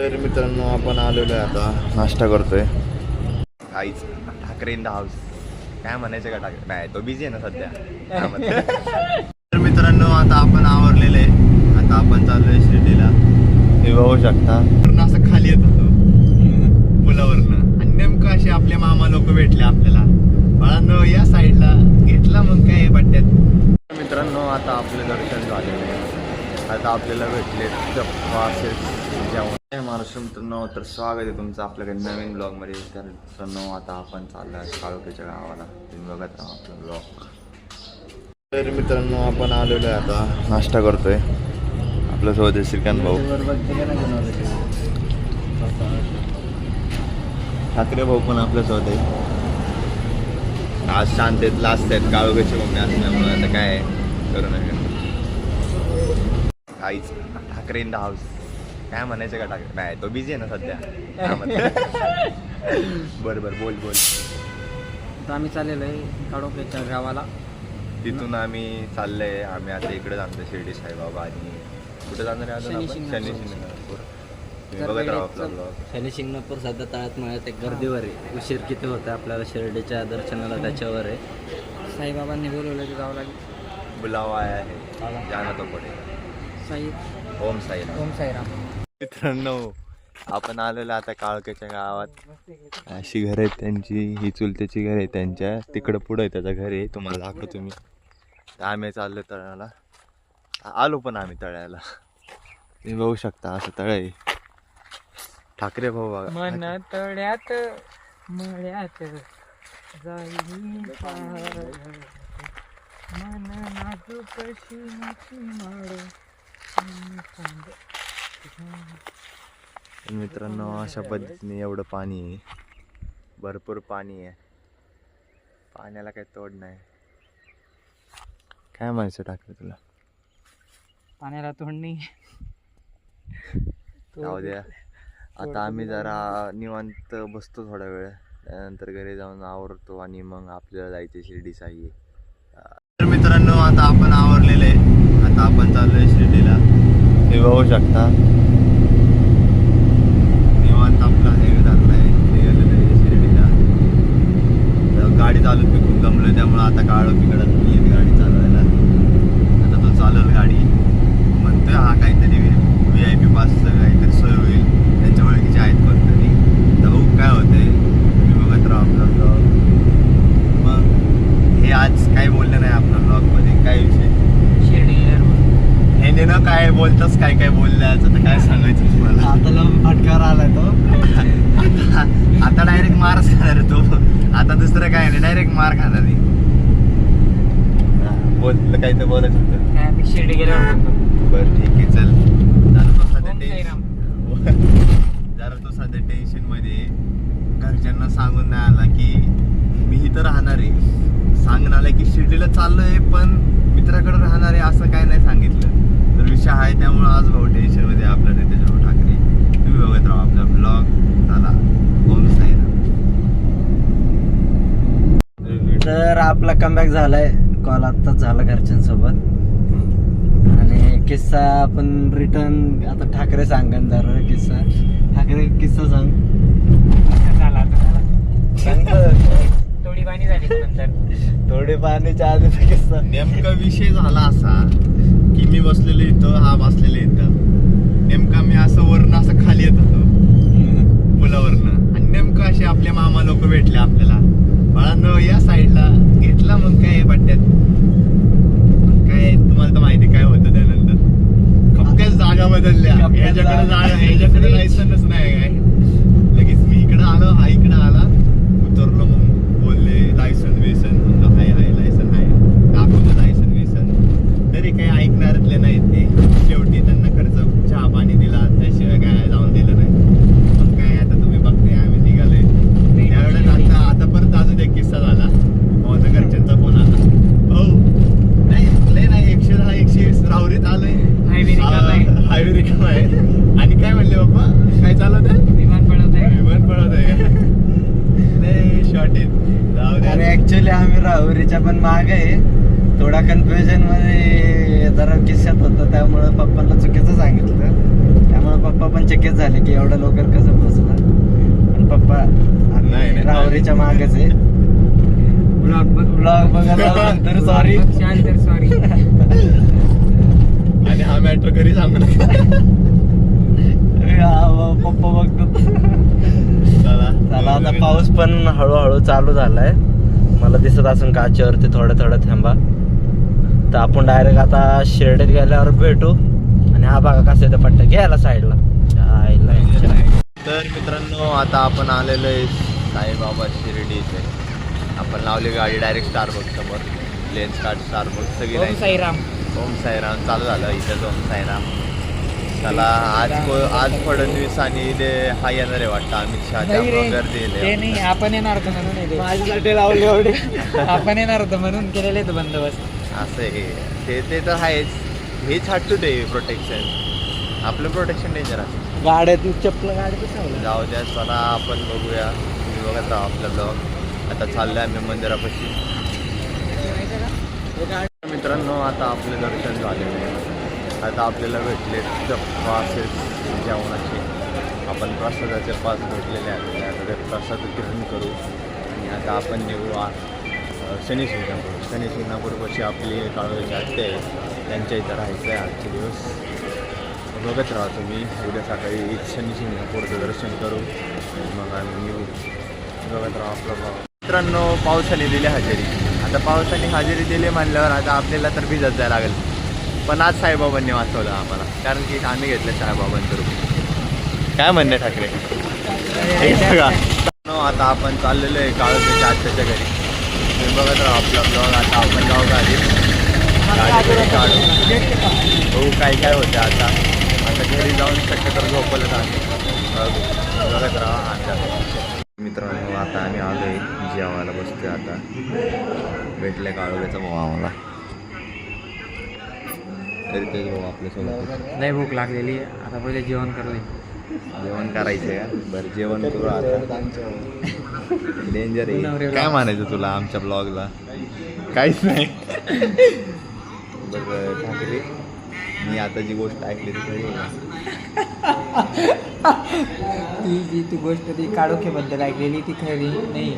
तर मित्रांनो आपण आलेलो आहे आता नाश्ता करतोय काहीच ठाकरे इन द हाऊस काय म्हणायचं का ठाकरे नाही तो बिझी आहे ना सध्या तर मित्रांनो आता आपण आवरलेले आता आपण चाललोय शिर्डीला हे बघू शकता असं खाली येत होतो पुलावरनं आणि नेमकं असे आपले मामा लोक भेटले आपल्याला बाळांनो या साईडला घेतला मग काय पट्ट्यात मित्रांनो आता आपले दर्शन झालेले आता आपल्याला भेटले जेवण महाराष्ट्र मित्रांनो तर स्वागत आहे तुमचं आपल्याकडे नवीन ब्लॉगमध्ये तर मित्रांनो आता आपण चाललो आहे काळोखेच्या गावाला तुम्ही बघत राहा आपला ब्लॉग तर मित्रांनो आपण आलेलो आहे आता नाश्ता करतोय आपल्यासोबत आहे श्रीकांत भाऊ ठाकरे भाऊ पण आपल्यासोबत आहे आज शांत आहेत लास्ट आहेत काळोखेची मम्मी असल्यामुळे आता काय करू नका काहीच ठाकरे इन द हाऊस काय म्हणायचं का ठाकरे नाही तो बिझी आहे ना सध्या बरं बोल आता आम्ही चाललेलो आहे काळोखेच्या गावाला तिथून आम्ही चाललोय आम्ही आता इकडे जाणतो शिर्डी साईबाबा आणि कुठे जाणार आहे शनी शिंगणापूर तुम्ही बघत राहा आपला ब्लॉग शनी शिंगणापूर सध्या तळ्यात मळ्यात एक गर्दीवर आहे उशीर किती होतं आपल्याला शिर्डीच्या दर्शनाला त्याच्यावर आहे साईबाबांनी बोलवलं की जावं लागेल बुलावा आहे जाणं तो पुढे साई ओम साईराम मित्रांनो आपण आलेलो आता काळोखेच्या गावात अशी घर आहेत त्यांची ही चुलत्याची घर आहे त्यांच्या तिकडं पुढं आहे त्याचं घर आहे तुम्हाला दाखवतो तुम्ही आम्ही चाललो तळ्याला आलो पण आम्ही तळ्याला तुम्ही बघू शकता असं तळ आहे ठाकरे भाऊ बघा मन तळ्यात मळ्यात मन नाजूक मित्रांनो अशा पद्धतीने एवढं पाणी आहे भरपूर पाणी आहे पाण्याला काही तोड नाही काय म्हणायचं ठाकरे तुला पाण्याला तोड नाही जाऊ द्या आता आम्ही जरा निवांत बसतो थोडा वेळ त्यानंतर घरी जाऊन आवरतो आणि मग आपल्याला जायचे शिर्डी साई तर मित्रांनो आता आपण आवरलेले आता आपण चाललोय शिर्डीला हे बघू शकता निवांत आपला हे झालाय गेलेलं आहे शिर्डीला तर गाडी चालवत मी खूप दमलोय त्यामुळे आता काळोखीकडे येत गाडी चालवायला आता तो चालवल गाडी म्हणतोय हा काहीतरी VIP पासचं काहीतरी सोय होईल त्यांच्या ओळखीचे आहेत कोणतरी तर बघू काय होतंय तुम्ही बघत राहा आपला ब्लॉग मग हे आज काय बोललं नाही आपल्या ब्लॉगमध्ये काय विषय हे ना काय बोलतस काय काय बोलल्याचं तर काय सांगायचं तुम्हाला आता फटकार आलाय तो आता डायरेक्ट मारच खाणार तो आता दुसरं काय नाही डायरेक्ट मार खाणार आहे बोल काही तर बोलायचं होतं शिर्डी गेल्यावर बरं ठीक आहे चल जरा तो सध्या टेन्शन मध्ये घरच्यांना सांगून नाही आला की मी इथं राहणार आहे सांगून आलाय की शिर्डीला चाललोय पण मित्राकडे राहणार आहे असं काय नाही सांगितलं तर विषय आहे त्यामुळे आज भाऊ टेन्शन मध्ये आपला नेते ठाकरे तुम्ही बघत राहा आपला ब्लॉग झाला ओम साईराम तर आपला कमबॅक झालाय कॉल आत्ताच झाला घरच्यांसोबत आणि किस्सा आपण रिटर्न आता ठाकरे सांगन जरा किस्सा ठाकरे किस्सा सांग झाला थोडी पाणी झाली नंतर थोडी पाणीच्या आधीचा किस्सा नेमका विषय झाला असा की मी बसलेलो इथं हा बसलेला इथं नेमका मी असं वरनं असं खाली येत होतो पुलावरनं आणि नेमकं असे आपले मामा लोक भेटले आपल्याला बाळांनो या साईडला घेतला मग काय पट्ट्यात काय तुम्हाला तर माहिती काय होतं त्यानंतर खपक्याच जागा बदलल्या ह्याच्याकडे लायसन्स नाही काय लगेच मी इकडं आलो हा इकडं आला उतरलो मग बोलले लायसन वेसन म्हणलं हाय लायसन आहे दाखवतो लायसन वेसन तरी काही ऐकणारतले नाहीत ते शेवटी त्यांना खर्च चहा पाणी दिला त्याशिवाय काय जाऊन दिलं नाही मग काय आता तुम्ही बघते आम्ही निघालोय त्यावेळेस आता परत अजून एक किस्सा झाला माझा घरच्यांचा फोन आला हो नाही 110 120 राहुरीत आलोय हायवे रिकामा आहे आणि काय म्हणले बाप्पा काय चालवत आहे विमान पडवत आहे शॉर्ट आणि ऍक्च्युली आम्ही राहुरीच्या पण माग आहे थोडा कन्फ्युजन मध्ये जरा किस्सात होतं त्यामुळे पप्पांना चुकीचं सांगितलं त्यामुळे त्यामुळे पप्पा पण चकित झाले की एवढं लवकर कसं पोहोचला. पण पप्पा नाही, नाही. आम्ही राहुरीच्या मागच आहे. ब्लॉग बघायला तर सॉरी. सॉरी. आणि हा मॅटर घरी सांगू नका. पप्पा बघतो. चला चला आता पाऊस पण हळूहळू चालू झालाय. मला दिसत असून काचेवरती थोडं थोडं थांबा. तर आपण डायरेक्ट आता शिर्डीत गेल्यावर भेटू. आणि हा बघा कसं येतं पट्टा घ्यायला साईडला. तर मित्रांनो आता आपण आलेलो आहे साईबाबा शिर्डी इथे. आपण लावली गाडी डायरेक्ट स्टारबक्स समोर. लेन्स कार्ड स्टारबक्स सगळी ओम line. साईराम. ओम साईराम चालू झालं इथंच ओम साईराम. चला आज फडणवीस आणि ते हा येणार आहे वाटतं अमित शहा. त्यामुळे गर्दी ते आहे. नाही आपण येणार होतो म्हणून आहे ते. माझ्यासाठी लावली एवढी. आपण येणार होतो म्हणून केलेले तो बंदोबस्त. असं आहे ते तर आहेच. हेच हट्टू दे प्रोटेक्शन. आपलं प्रोटेक्शन डेंजर आहे. गाड्यात चप्पल गाड्यात जाऊ द्या. चला आपण बघूया. तुम्ही बघत राहा आपला ब्लॉग. आता चाललं आम्ही मंदिरापाशी. मित्रांनो आता आपले दर्शन झालेले आहे. आता आपल्याला भेटले पासेस जेवणाचे. आपण प्रसादाचे पास भेटलेले आहेत. आता ते प्रसाद ग्रहण करू आणि आता आपण निघू शनी शिंगणापूर. शनी शिंगणापूरपाशी आपली काळोखी आत्या आहे. त्यांच्या इथं राहायचं आहे आजचे दिवस. बघत राहा तुम्ही. उद्या सकाळी शनी शिंगणापूरचं दर्शन करू मग आम्ही निघू. बघत राहा आपलं भाव. मित्रांनो पावसाने दिली हजेरी. आता पावसाने हजेरी दिली म्हणल्यावर आता आपल्याला तर भिजत जायला लागेल. पण आज साईबाबांनी वाचवलं आम्हाला. कारण की आम्ही घेतलं साईबाबांचं रूप. काय म्हणणे ठाकरे का? आता आपण चाललेलो आहे काळोखीच्या आत्याच्या घरी. तुम्ही बघत राहा आपला ब्लॉग. आता आपण जाऊ गाडी काढू. बघू काय काय होतं आता. घरी जाऊन शक्यतो झोपलं आम्ही. बघत राहा आता. मित्रांनो आता आम्ही आलो आहे जेवायला बसतोय. आता भेटले काळोख्याचा भाऊ आम्हाला. तरी ते भाऊ आपल्यासोबत. लय भूक लागलेली आहे. आता पहिले जेवण करले. जेवण करायचं का? बरं जेवण करू आता. डेंजर आहे. काय म्हणायचं तुला आमच्या ब्लॉगला? काहीच नाही. बघ ठाकरे मी आता जी गोष्ट ऐकली ती खरी ती जी तू गोष्ट ती काळोखेबद्दल ऐकलेली ती खरी नाही.